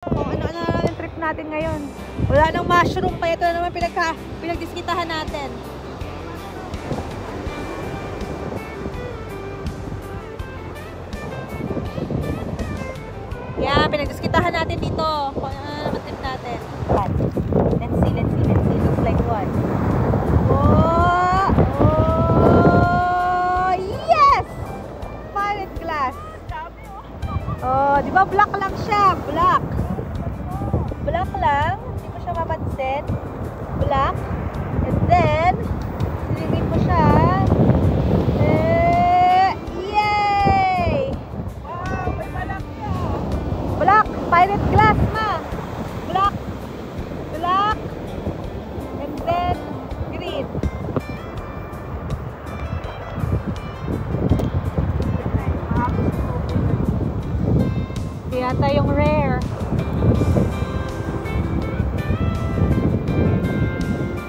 Kung ano-ano na yung trip natin ngayon. Wala nang mushroom pa. Ito na naman pinagdiskitahan natin. Yeah, pinagdiskitahan natin dito. Kung ano na naman trip natin. Let's see. Looks like what? Oh, yes! Pilot glass. Oh, di ba black lang siya? Black. Black lang. Hindi mo siya mapansin. Black. And then, silingin mo siya. Yay! Wow, may black siya. Black. Pilot glass, ma. Black. Black. And then, green. Yata yung rare.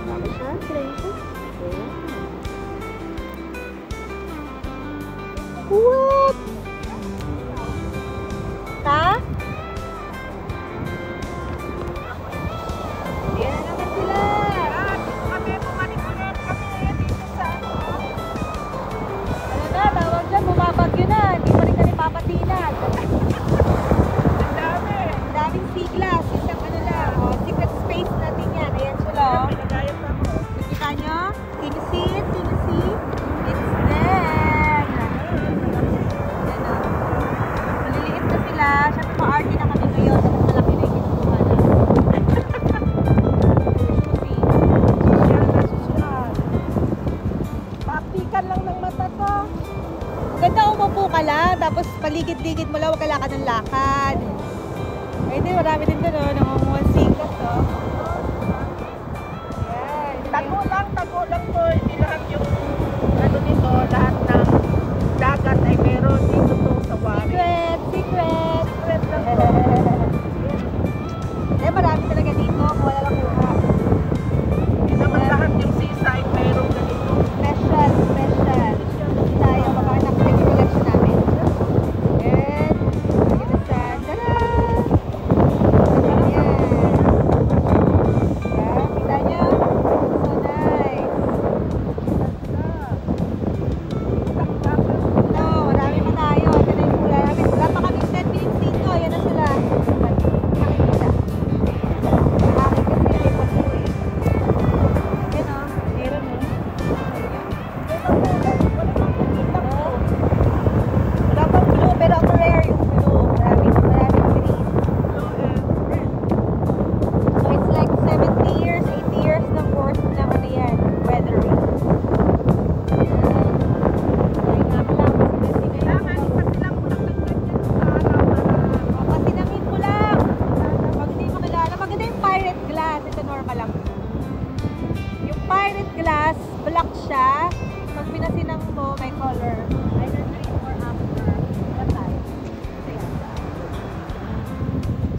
Sabi siya, crazy. What? Ta? Yan na naman sila. Kami, pumanik ulit kami dito sa ano na, tawag dyan, bumabagyo na. Hindi pa rin kami papatinan. Daming siglas, isang ano lang, secret space natin yan. Ayan sila. Nakita nyo? Can you see it? Can you see? It's them. Ayan o. Maliliit na sila. Siyempre pa-arty na kami ngayon. Mas malaki na yung kinukuha na. Papikan lang ng mata ko. Ganda umupo ka lang, tapos paligid-ligid mo lang, huwag ka lakad ng lakad. Ay, hindi, marami din doon, oh, nangunguhan singkat, oh. Ayan. Tago lang po, hindi lahat yung, ano nito, lahat ng dagat ay meron dito to sa wari. Secret lang po. Eh, marami talaga dito, kung wala lang kuha. Hindi naman lahat yung seaside, meron ganito. Special. Tayo, makahanap na yung collection namin. And, lagi na sa, tada! Glass, black siya. Pag pinasinang mo, may color. Either green or amber. What type?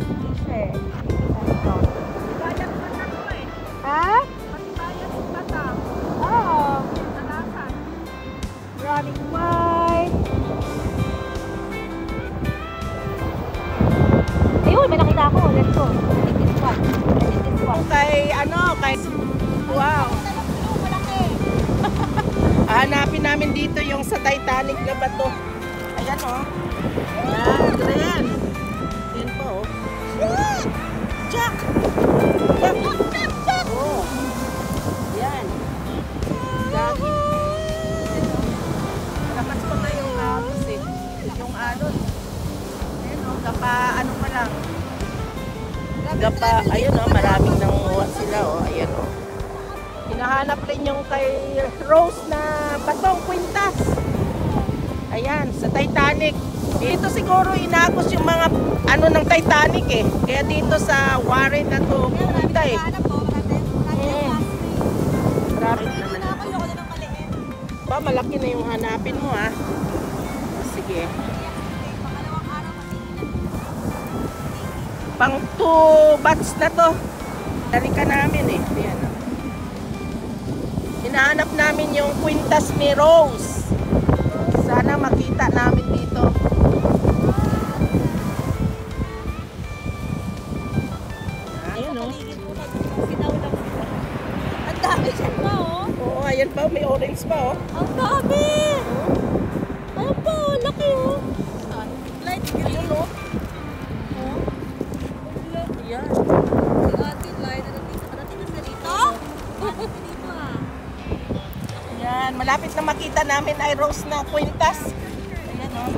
T-shirt. Ito. Bayad mata ko eh. Ha? Bayad mata. Oo. Nalasan. Running white. Ayun, may nakita ako. Let's go. I think this one. Kay wow. Hanapin namin dito yung sa Titanic na bato. Ayan o. Ayan, green. Ayan po o. Jack! Jack! Oh. Ayan. Jack. Lakas pa na yung hapos eh. Yung alon. Ayan o, gapa ano pa lang. Gapa, ayun o, maraming nanguha sila o. Ayan o. Hinahanap rin yung kay Rose na batong kwintas. Ayan, sa Titanic. Dito siguro inagos yung mga ano ng Titanic eh. Kaya dito sa Warren na to pumunta eh. Marami naman ito. Ba, malaki na yung hanapin mo ha. Sige. Pang 2 bats na to. Dalikan namin eh. Ayan. Hinahanap namin yung kwintas ni Rose. Sana makita namin dito. Ayan, oh. Paligid mo na sinaw lang sila. Ang dami dyan pa, oh. Oo, ayan pa, may orange pa, oh. Ang dami! Ano pa, oh, laki, oh. Light green. Ayun, oh. Oh. Ayan. Si Ate Light, narating na sila dito? Narating na dito, ah. Ayan, malapit na makita namin ay Rose na Quintas. Ayan, oh.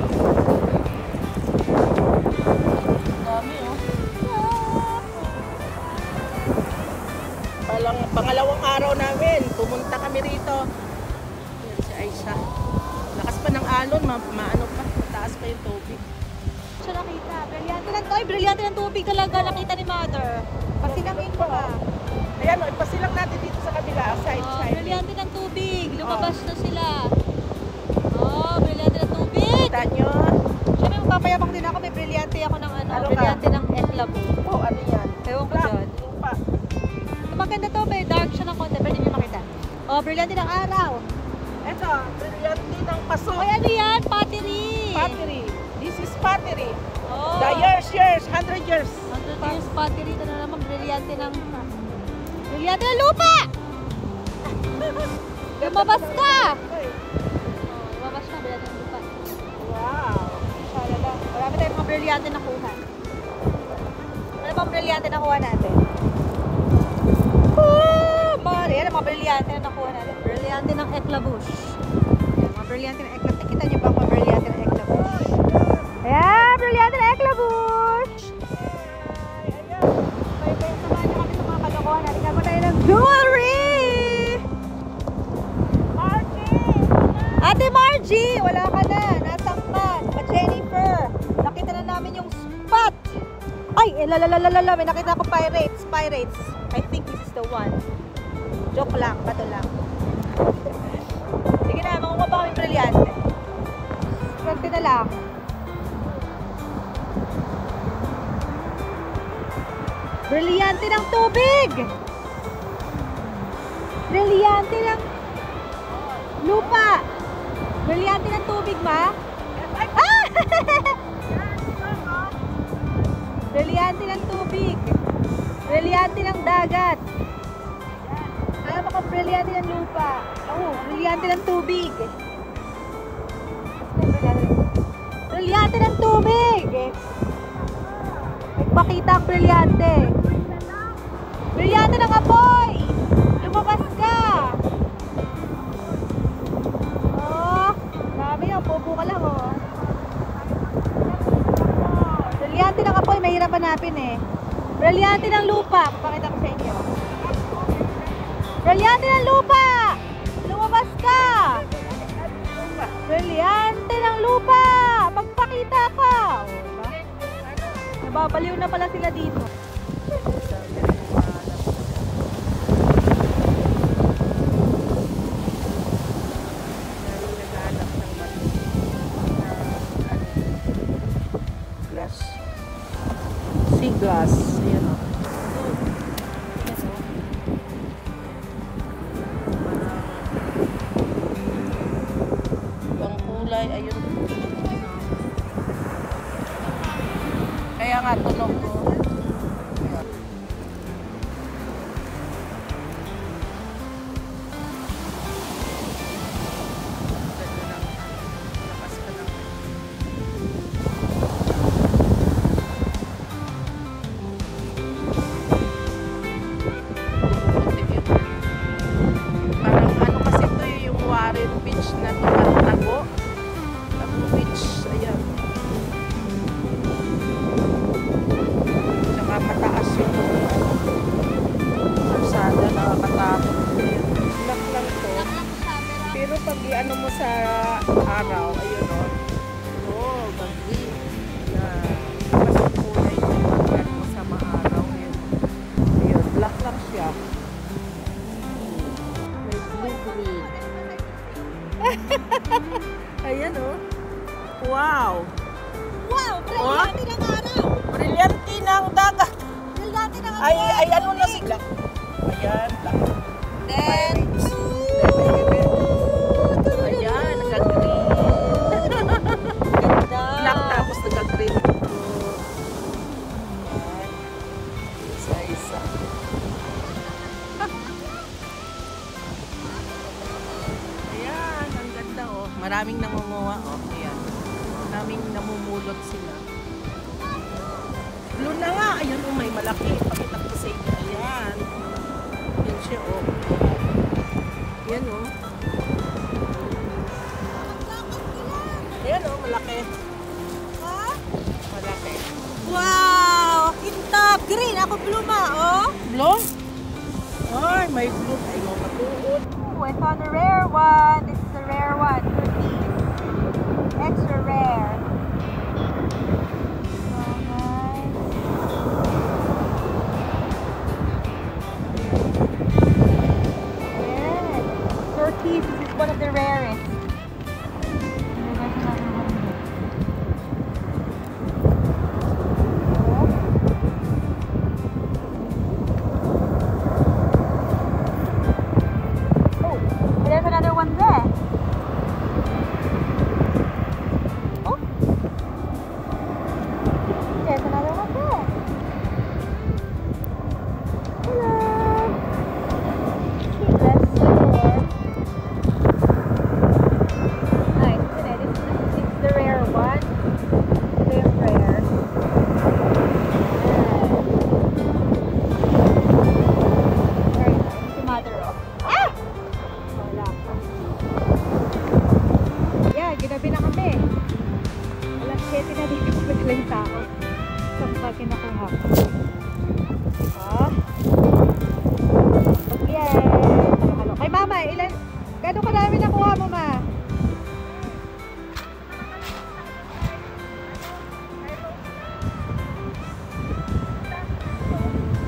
Dami, oh. Pangalawang araw namin, pumunta kami rito. Ayan si Aisha. Lakas pa ng alon, maano pa, mataas pa yung tubig. Siya nakita. Brilyante lang to. Ay, brilyante ng tubig talaga. Nakita ni Mother. Pasilangin ko ba? Ayan, oh, ipasilang natin dito sa kabila, side. Brilyante ng tubig. Lumabas na sila. Brilyante ng tubig. Kita nyo? Siyempre, magpapayabang din ako. May brilyante ako ng ano. Ano ka? Brilyante ng Eklabo. Oh, ano yan? Ewan ko Black, dyan. yung pa. Maganda to. May dark siya ng konti. Pwede niyo makita. Brilyante ng araw. Ito, brilyante ng paso. Ay, ano yan? Pottery. Pottery. This is pottery. Oh. The years, 100 years. 100 years pottery. Ito na naman. Brilyante ng lupa. Lumabas ka. Lumabas siya. Brilyante ng lupa. Wow. Inshallah. Marami tayong mga brilyante na kuha. Ano bang brilyante na kuha natin? Yan ang mga brilyante na nakuha natin. Brilyante ng Eklabush. Yan, mga brilyante ng Eklabush. Nakita niyo ba ang mga brilyante ng Eklabush? Ayan, brilyante ng Eklabush! Bye-bye, samahan niyo kami sa mga kalokohan natin. Gagawa tayo ng jewelry! Margie! Ate Margie! Wala ka na. Nasaan ka? Pa-Jennifer. Nakita na namin yung spot. Ay, lalalala. May nakita ako pirates. I think this is the one. Joke lang, bato lang. Sige na, makuha pa kami brilyante. Swerte na lang. Brilyante ng tubig! Brilyante ng lupa! Brilyante ng tubig, ma? Ah! Brilyante ng tubig! Brilyante ng dagat! Alam mo kung brilyante ng lupa. Brilyante ng tubig. Brilyante ng tubig. Nagpakita ang brilyante. Brilyante ng apoy. Lumabas ka. Dami yun. Pupo ka lang, oh. Brilyante ng apoy. Mahirap hanapin, eh. Brilyante ng lupa. Pakita ko sa inyo. Brilyante ng lupa! Lumabas ka! Brilyante ng lupa! Magpakita ka! Diba? Nababaliw na pala sila dito. Glass. Sea glass. Ayan, oh. Ayun. Kaya nga tunog ko. Parang ano kasi ito yung Warren Beach na Tago. Beach, ayan. Tsaka mataas yung kalsada, nakakatakot. Lock lang to. Pero pag ano mo sa araw, ayun o. Oh, gabi. Kasi kulay yung pag mo sa maaraw. Ayun, black lang siya. May blue green. Ayan o. Wow! Wow! Brilyante ng araw! Brilyante ng dagat! Brilyante ng Ay, ano na sila? Ayan. Then, Ayan, nag-green. ganda! Black tapos nag-green. Ayan. isa. Ayan, ang ganda oh. Maraming nangunguha oh. Ayan. Maraming namumulot sila. Blue na nga. Ayun oh, may malaki. Pakita ko sa inyo. Ayan. Ayan siya oh. Ayan oh. Ayan oh, malaki. Ha? Malaki. Wow! Kintab! Green! Ako blue ma, oh! Blue? Ay, may blue. Ayun, matuod. Oh, ito on the rare one. This is the rare one. Extra rare. So nice. Yeah. Turquoise. This is one of the rarest. And then there's another one here. Oh, there's another one there. Oh, there's another one there. Hello. Okay, let's see. Nice, isn't it? It's the rare one. Very rare. Very nice. Si Mother of. Ah! Wala pa. Yeah, ginabi na kami. Alas 7 na dito pa sila yung tao. Saan ba kinakuha ko? Ah. Yeah. Halo-halo. Kay mama, ilan? Gano'ng kadami nakuha mo, ma?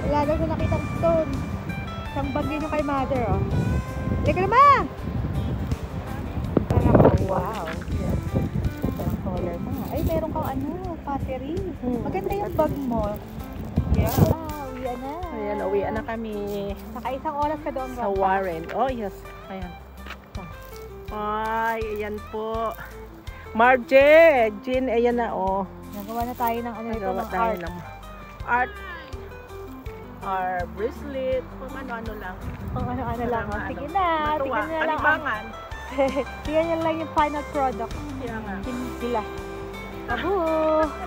Wala daw siya nakitang stone. Isang bag din yung kay mother, oh. Teka na, ma! Parang, oh, wow. Parang color pa. Ay, meron kang ano, pottery. Maganda yung bag mo. Yeah. Wow, uwian na. Ayan, uwian na kami Saka isang oras ka doon, sa Rosa. Warren. Oh, yes. Ayan. Ay, ayan po. Marje! Jean, ayan na, oh. Nagawa na tayo ng ano ito, Nagawa ng tayo art. ng art. Or bracelet. Kung ano-ano lang. Kung ano-ano lang. Oh. Ano, Sige na. matuwa. Tingnan nyo na lang. Kalibangan. Tingnan nyo lang yung final product. Kaya nga. Sila. Abu!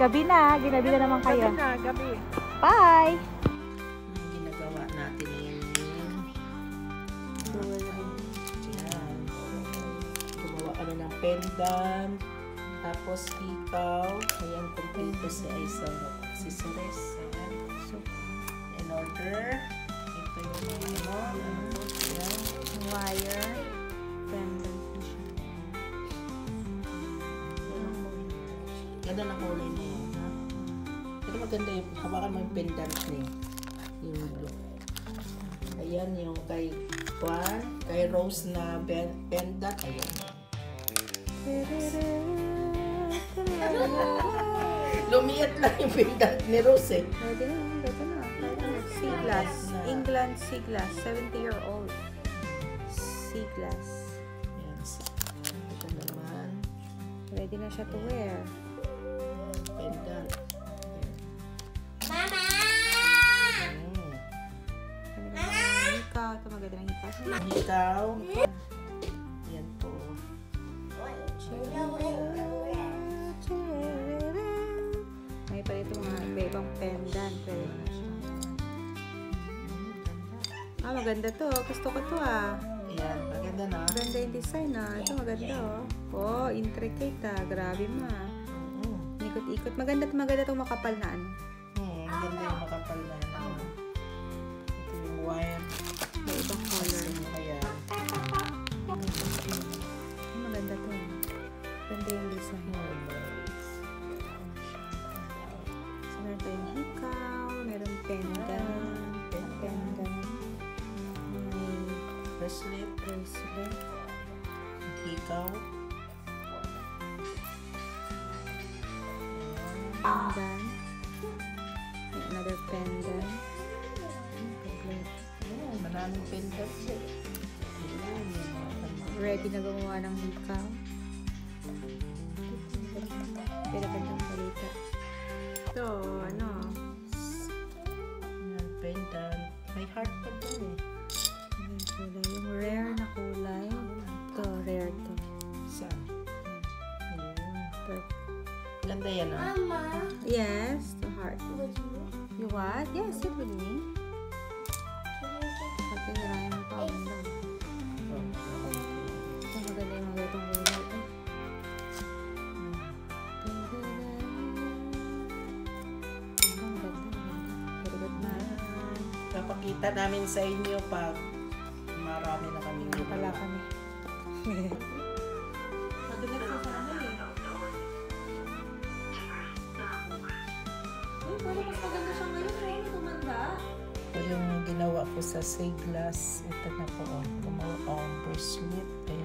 Gabi na. Ginabi na naman kayo. Gabi na, gabi. Bye! Ang ginagawa natin ngayon. Ayan. Gumawa kami ng pendant. Tapos ikaw. Ayan, kompleto si Aiza. Si Ceres. Ayan. So, in order. Ito yung mga ano. Ayan. Wire. Pendant na siya. Ganda ng kulay na yan, ha? Pero maganda yung, hawakan mo yung pendant niya. Yung blue. Ayan yung kay Juan, kay Rose na pendant. Ayan. Lumiit lang yung pendant ni Rose eh. Pwede na. Pwede na. Sea glass. England sea glass. 70-year-old. Sea glass. Ayan. Ito naman. Pwede na siya to wear. Pendant. Mama! Ikaw. Ito maganda ng ikaw. Ikaw. Ayan po. May pala ito mga iba-ibang pendant. Pwede na siya. Ah, maganda to. Gusto ko to ah. Ayan. Maganda na. Maganda yung design ah. Ito maganda oh. Oh, intricate ah. Grabe ma. Ikot-ikot. Maganda itong makapal na ano. Maganda yung makapal na. Ito yung wire. May ibang color. Ayan. Maganda to. Maganda yung design. So, meron tayong hikaw. Meron pendant. Pendant. May Bracelet. bracelet. Ikaw. Pendant. May another pendant. Ayan, maraming pendant siya. Ayan, yung mga pendant. Ready na gumawa ng hikaw. Pero gandang balita. Ito, ano? Ayan, pendant. May heart pa doon eh. Yung kulay, yung rare na kulay. Ito, rare to. Saan? Ayun. Purple. Ganda yan ah. Yes, the heart. You what? Yes, sit with me. Pati nirayan mo pa ako lang. Ito maganda yung mga itong kulay. Ang ganda. Very good na. Papakita namin sa inyo pag marami na kaming Hindi pala ginawa. kami. Madulas sa sana eh. Uy, parang mas maganda siya ngayon. Ngayon, tumanda. Ito yung ginawa ko sa Siglas. Ito na po. Gumawa akong bracelet. Ayan.